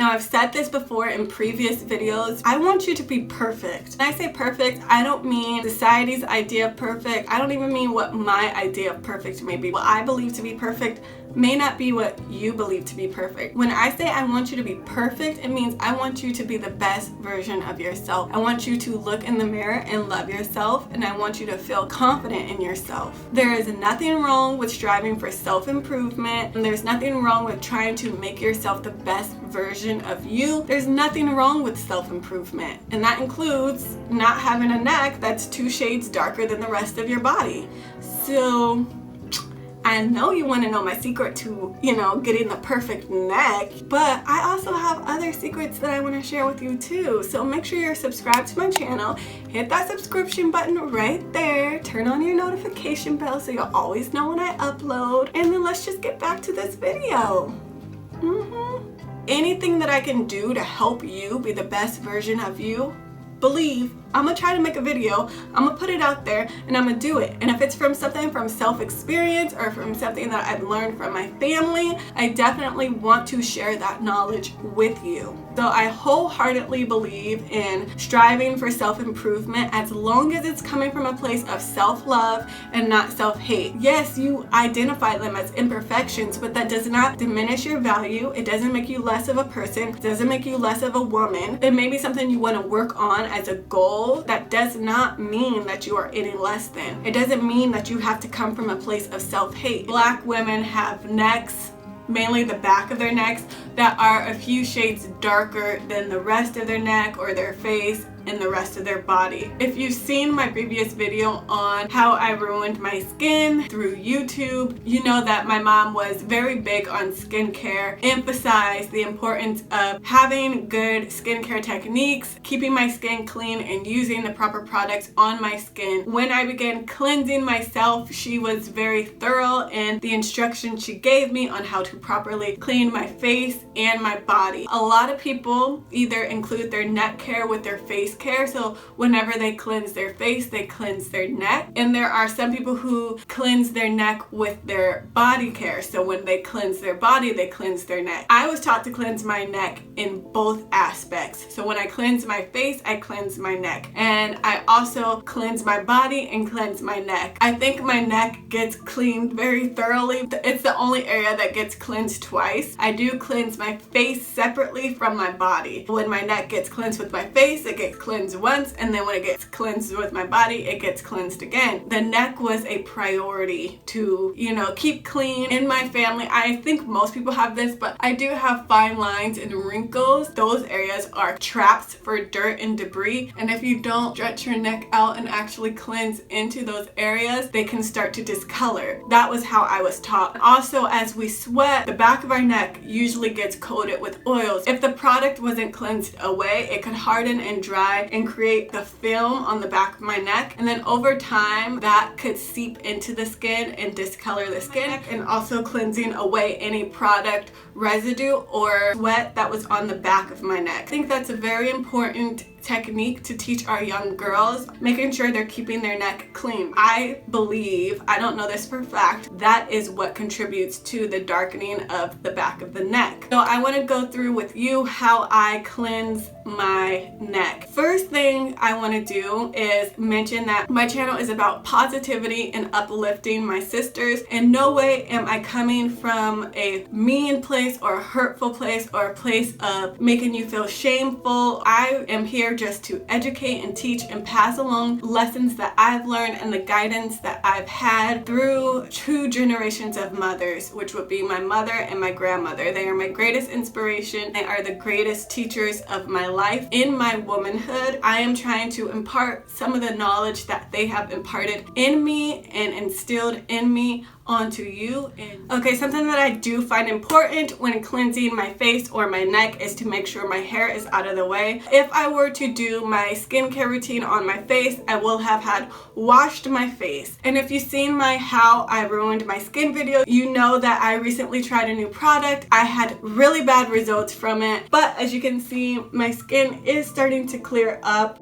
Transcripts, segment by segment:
Now, I've said this before in previous videos. I want you to be perfect. When I say perfect, I don't mean society's idea of perfect. I don't even mean what my idea of perfect may be. What I believe to be perfect may not be what you believe to be perfect. When I say I want you to be perfect, it means I want you to be the best version of yourself. I want you to look in the mirror and love yourself, and I want you to feel confident in yourself. There is nothing wrong with striving for self-improvement, and there's nothing wrong with trying to make yourself the best version of you. There's nothing wrong with self-improvement, and that includes not having a neck that's 2 shades darker than the rest of your body. So I know you want to know my secret to, getting the perfect neck, but I also have other secrets that I want to share with you too. So make sure you're subscribed to my channel, hit that subscription button right there, turn on your notification bell so you'll always know when I upload, and then let's just get back to this video. Anything that I can do to help you be the best version of you, believe, I'm gonna try to make a video, I'm gonna put it out there, and I'm gonna do it. And if it's from something from self-experience or from something that I've learned from my family, I definitely want to share that knowledge with you. So I wholeheartedly believe in striving for self-improvement as long as it's coming from a place of self-love and not self-hate. Yes, you identify them as imperfections, but that does not diminish your value. It doesn't make you less of a person. It doesn't make you less of a woman. It may be something you want to work on as a goal. That does not mean that you are any less than. It doesn't mean that you have to come from a place of self-hate. Black women have necks, mainly the back of their necks, that are a few shades darker than the rest of their neck or their face and the rest of their body. If you've seen my previous video on how I ruined my skin through YouTube, you know that my mom was very big on skincare, emphasized the importance of having good skincare techniques, keeping my skin clean, and using the proper products on my skin. When I began cleansing myself, she was very thorough in the instructions she gave me on how to properly clean my face and my body. A lot of people either include their neck care with their face care, so whenever they cleanse their face, they cleanse their neck. And there are some people who cleanse their neck with their body care, so when they cleanse their body, they cleanse their neck. I was taught to cleanse my neck in both aspects. So when I cleanse my face, I cleanse my neck, and I also cleanse my body and cleanse my neck. I think my neck gets cleaned very thoroughly. It's the only area that gets cleansed twice. I do cleanse my face separately from my body. When my neck gets cleansed with my face, it gets cleansed once, and then when it gets cleansed with my body, it gets cleansed again. The neck was a priority to, keep clean. In my family, I think most people have this, but I do have fine lines and wrinkles. Those areas are traps for dirt and debris, and if you don't stretch your neck out and actually cleanse into those areas, they can start to discolor. That was how I was taught. Also, as we sweat, the back of our neck usually gets coated with oils. If the product wasn't cleansed away, it could harden and dry and create the film on the back of my neck, and then over time that could seep into the skin and discolor the skin. And also cleansing away any product residue or sweat that was on the back of my neck. I think that's a very important technique to teach our young girls, making sure they're keeping their neck clean. I believe, I don't know this for a fact, that is what contributes to the darkening of the back of the neck. So I want to go through with you how I cleanse my neck. First thing I want to do is mention that my channel is about positivity and uplifting my sisters. In no way am I coming from a mean place or a hurtful place or a place of making you feel shameful. I am here just to educate and teach and pass along lessons that I've learned and the guidance that I've had through 2 generations of mothers, which would be my mother and my grandmother. They are my greatest inspiration. They are the greatest teachers of my life. In my womanhood, I am trying to impart some of the knowledge that they have imparted in me and instilled in me onto you. Okay, something that I do find important when cleansing my face or my neck is to make sure my hair is out of the way. If I were to do my skincare routine on my face, I will have had washed my face. And if you've seen my how I ruined my skin video, you know that I recently tried a new product. I had really bad results from it, but as you can see, my skin is starting to clear up.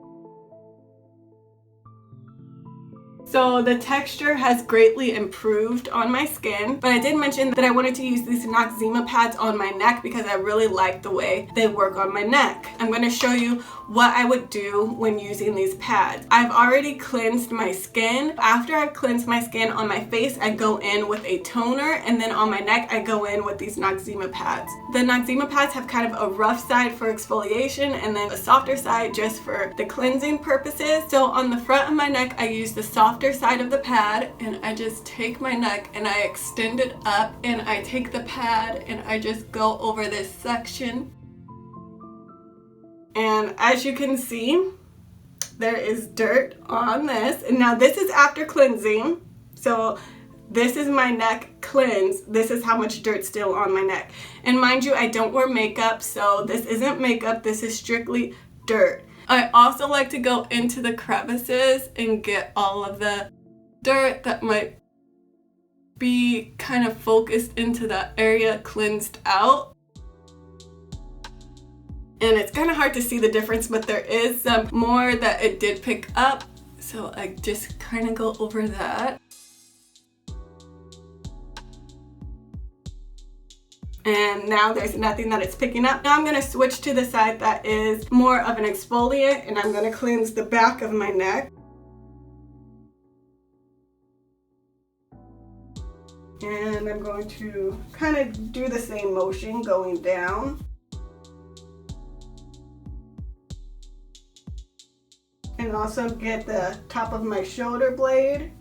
So the texture has greatly improved on my skin, but I did mention that I wanted to use these Noxzema pads on my neck because I really like the way they work on my neck. I'm going to show you what I would do when using these pads. I've already cleansed my skin. After I've cleansed my skin on my face, I go in with a toner, and then on my neck, I go in with these Noxzema pads. The Noxzema pads have kind of a rough side for exfoliation and then a softer side just for the cleansing purposes. So on the front of my neck, I use the softer side of the pad, and I just take my neck and I extend it up, and I take the pad and I just go over this section. And as you can see, there is dirt on this. And now this is after cleansing. So this is my neck cleansed. This is how much dirt's still on my neck. And mind you, I don't wear makeup, so this isn't makeup. This is strictly dirt. I also like to go into the crevices and get all of the dirt that might be kind of focused into that area cleansed out. And it's kind of hard to see the difference, but there is some more that it did pick up. So I just kind of go over that. And now there's nothing that it's picking up. Now I'm going to switch to the side that is more of an exfoliant, and I'm going to cleanse the back of my neck. And I'm going to kind of do the same motion going down. And also get the top of my shoulder blade.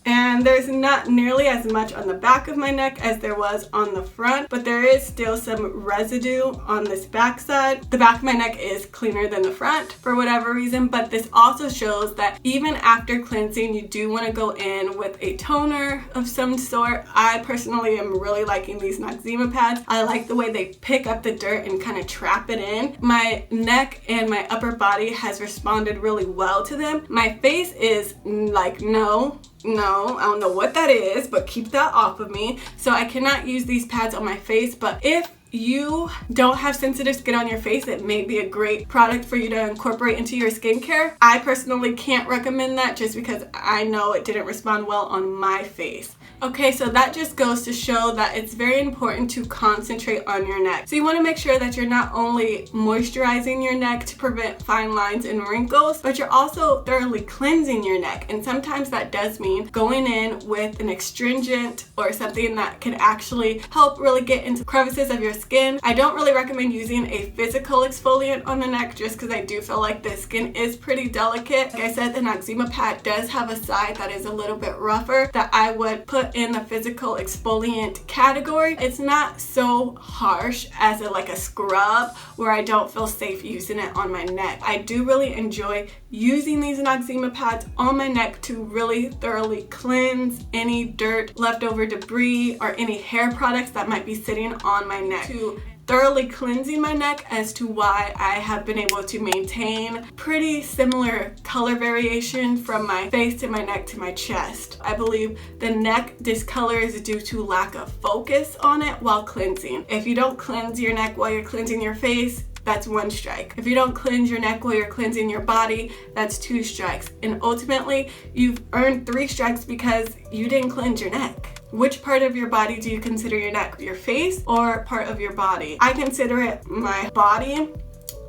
And there's not nearly as much on the back of my neck as there was on the front, but there is still some residue on this back side. The back of my neck is cleaner than the front for whatever reason, but this also shows that even after cleansing, you do want to go in with a toner of some sort. I personally am really liking these Noxzema pads. I like the way they pick up the dirt and kind of trap it in. My neck and my upper body has responded really well to them. My face is like, no, I don't know what that is, but keep that off of me. So I cannot use these pads on my face, but if you don't have sensitive skin on your face, it may be a great product for you to incorporate into your skincare. I personally can't recommend that just because I know it didn't respond well on my face. Okay, so that just goes to show that it's very important to concentrate on your neck. So you want to make sure that you're not only moisturizing your neck to prevent fine lines and wrinkles, but you're also thoroughly cleansing your neck. And sometimes that does mean going in with an astringent or something that can actually help really get into crevices of your skin. I don't really recommend using a physical exfoliant on the neck just because I do feel like the skin is pretty delicate. Like I said, the Noxzema pad does have a side that is a little bit rougher that I would put in the physical exfoliant category. It's not so harsh as like a scrub where I don't feel safe using it on my neck. I do really enjoy using these Noxzema pads on my neck to really thoroughly cleanse any dirt, leftover debris, or any hair products that might be sitting on my neck. To thoroughly cleansing my neck as to why I have been able to maintain pretty similar color variation from my face to my neck to my chest. I believe the neck discolor is due to lack of focus on it while cleansing. If you don't cleanse your neck while you're cleansing your face, that's 1 strike. If you don't cleanse your neck while you're cleansing your body, that's 2 strikes. And ultimately, you've earned 3 strikes because you didn't cleanse your neck. Which part of your body do you consider your neck? Your face or part of your body? I consider it my body,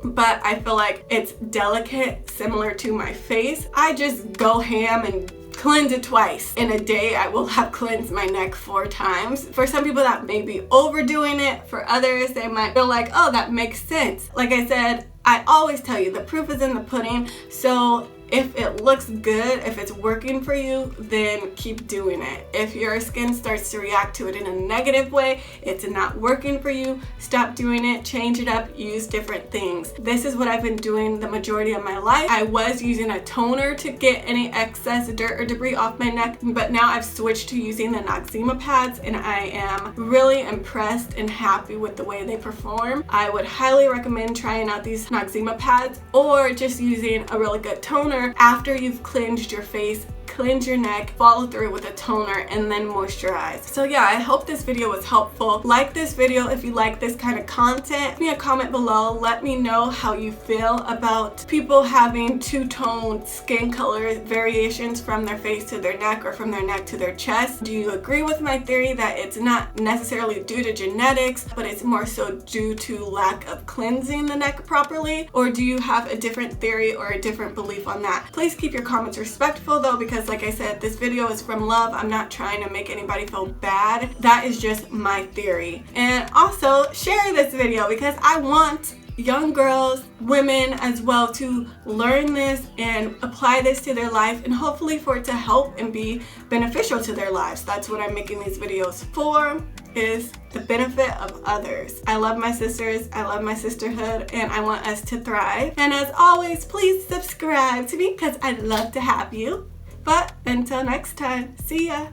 but I feel like it's delicate, similar to my face. I just go ham and cleanse it twice. In a day, I will have cleansed my neck 4 times. For some people, that may be overdoing it. For others, they might feel like, oh, that makes sense. Like I said, I always tell you, the proof is in the pudding. So if it looks good, if it's working for you, then keep doing it. If your skin starts to react to it in a negative way, it's not working for you, stop doing it, change it up, use different things. This is what I've been doing the majority of my life. I was using a toner to get any excess dirt or debris off my neck, but now I've switched to using the Noxzema pads, and I am really impressed and happy with the way they perform. I would highly recommend trying out these Noxzema pads or just using a really good toner after you've cleansed your face cleanse your neck, follow through with a toner, and then moisturize. So yeah, I hope this video was helpful. Like this video if you like this kind of content. Leave me a comment below. Let me know how you feel about people having two-toned skin color variations from their face to their neck or from their neck to their chest. Do you agree with my theory that it's not necessarily due to genetics, but it's more so due to lack of cleansing the neck properly? Or do you have a different theory or a different belief on that? Please keep your comments respectful though, because like I said, this video is from love. I'm not trying to make anybody feel bad. That is just my theory. And also share this video because I want young girls, women as well, to learn this and apply this to their life, and hopefully for it to help and be beneficial to their lives. That's what I'm making these videos for, is the benefit of others. I love my sisters, I love my sisterhood, and I want us to thrive. And as always, please subscribe to me because I'd love to have you. But until next time, see ya.